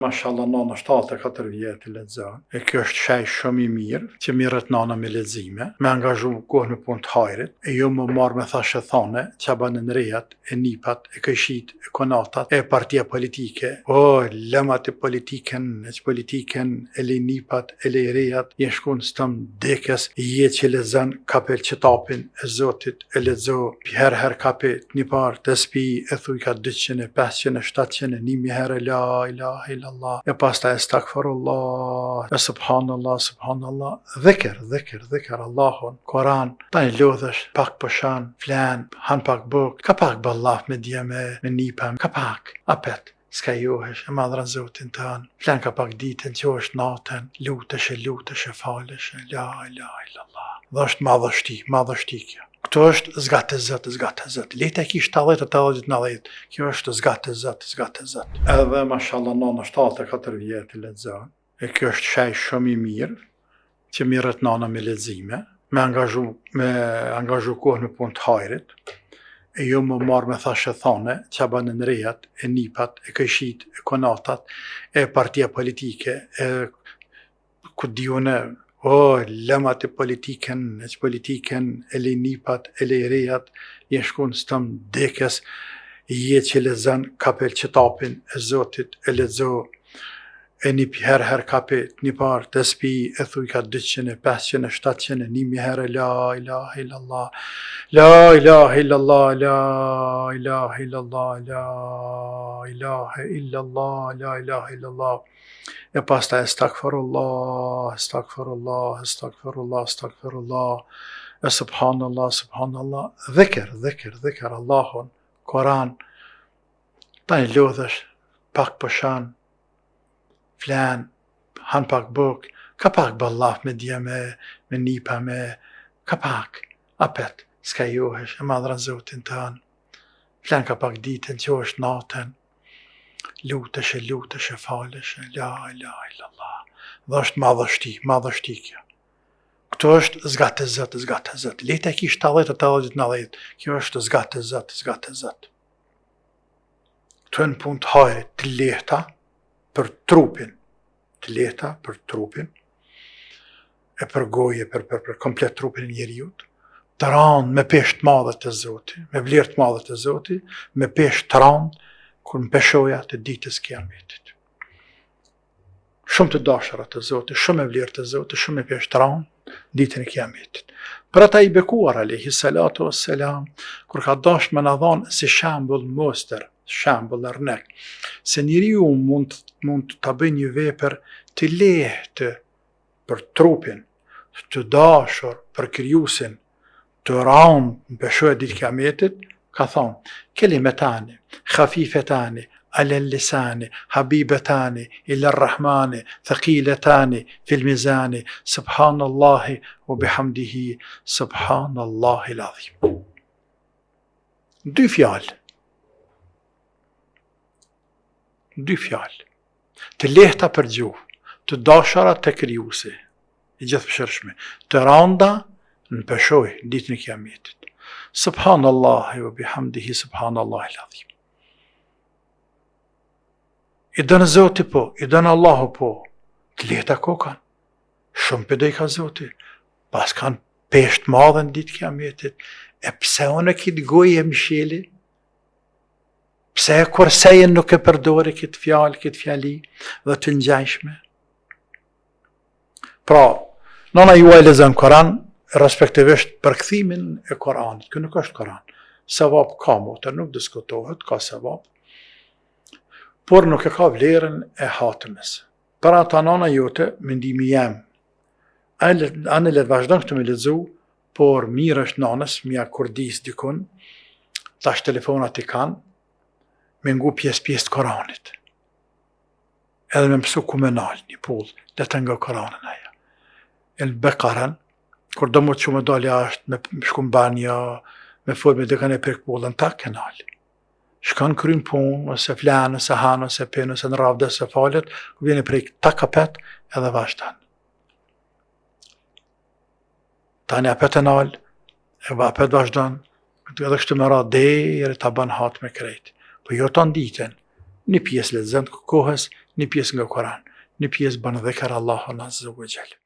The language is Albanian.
Mashallah, nana 74 vjetë i lexon. E kjo është shej shumë i mirë, që mirët nana me lexime, me angazhu kohë në punë të hajrit, e jo më marrë me thashe thane, që banë në rejat, e nipat, e këshit, e konatat, e partia politike. O, lëmat e politiken, e le nipat, e le rejat, je shkun stëm dekes, je që lexon kapel qitapin e Zotit, e lexo, her kape një parë, të spi, e thuj ka 200, 500, 700, 1000 herë, la ilaha illa Allah, e pasta estagfirullah, e subhanallah, dhikr, Allahun, Koran, ta një lodhësh, pak pëshan, flan, han pak buk, ka pak ballaf me djeme, me nipam, ka pak, apet, s'ka johesh, e madhran Zotin tën, flan ka pak ditën, që është natën, lutesh, falesh, la ilaha illa Allah. Dhe është madhështi kjo. Këto është zgatë e zot. Leta ki 70-80-90. Kjo është zgatë e zot. Edhe mashallah nana 74 vjetë i lexon. E kjo është shej shumë i mirë, që mirët nana me lexime, me angazhu kohë në punë të hajrit, e jo më marrë me thashe thane, që banë në rejat, e nipat, e këshit, e konatat, e partia politike, e ku diune, o, lëmat e politiken, e le nipat, e le rejat, je shkun stëm dekes, je që lexon kapel qitapin e Zotit, e lexo, e një her kape një parë, të spi, e thuj ka 200, 500, 700, 1000 herë, la ilaha illallah, la ilaha illallah, e pasta estagfirullah, e subhanallah, dhikr, Allahun, Koran, ta një lodhësh, pak pëshan, flan, han pak buk, ka pak ballaf me djeme, me nipame, ka pak, apet, s'ka johesh, e madhran Zotin tën, flan ka pak ditën, që është natën, lutesh, falesh, la ilaha illa Allah. Dhe është madhështi kjo. Këto është zgatë e zot. Leta ki 70-80-90. Kjo është zgatë e zot. Këto në punë të hajrit, të lehta për trupin, e për goje, për komplet trupin e njeriut, të ranë me pesht madhe të Zoti, me vlerë të madhe të Zoti, me pesht të ranë, kur më peshoja të ditës kiametit. Shumë të dashura të Zotit, shumë e vlerë të Zotit, shumë e peshtran ditën e kiametit. Për ata i bekuar alayhi salatu wassalam, kur ka dash me na dhanë si shembull moster, shembull rnek, se njeriu mund të bëjë një vepër të lehtë për trupin, të dashur për krijuesin, të ranë në peshoja ditë kiametit, ka thonë, kelimetani, khafifetani, ala lisani, habibetani, ila rrahmani, thaqiletani, fil mizani, subhanallahi, u bihamdihi, subhanallahi l'adhim. 2 fjalë, të lehta për gjuhë, të dashura të krijuesi, i gjithëpërshërshme, të randa në peshoj ditën e kiametit. Subhanallahi wa bihamdihi, subhanallahi l'adhim. I dënë Zoti po, i dënë Allahu po, të lehta kokan, shumë për dojka Zoti, pas kanë pesht madhen ditë kiametit, e pse unë kitë goje msheli, pse kursejen nuk e përdori këtë fjali, dhe të ngjajshme. Pra, nëna juaj lexon Koran, respektivisht për kthimin e Koranit, kjo nuk është Koran. Sevap ka motër, nuk diskutohet, ka sevap, por nuk e ka vlerën e hatëmës. Për ata nana jote, mendimi jam, anë le të vazhdon këtë me lexu, por mirë është nanës, mja kurdis dikun, tash telefonat i kanë, me ngu pjesë të Koranit. Edhe me mësu ku me nalë, një pull, le të nga Koranën aja. El Bekarën, kur do më të shumë dalja është me shku në banja, me forme dhe kanë e prek pullën, ta kënali. Shkan krym punë, ose flanë, ose hanë, ose pinë, ose në ravde, ose falet, ku vjene prek ta kapet edhe vazhdan. Ta një apet e nalë, e apet vazhdan, edhe kështu me ra deri ta ban hatë me krejt. Po jo ta nditen, një pjesë lexon kohës, një pjesë nga Kur'an, një pjesë bën dhikr Allahun Azza wa Jall.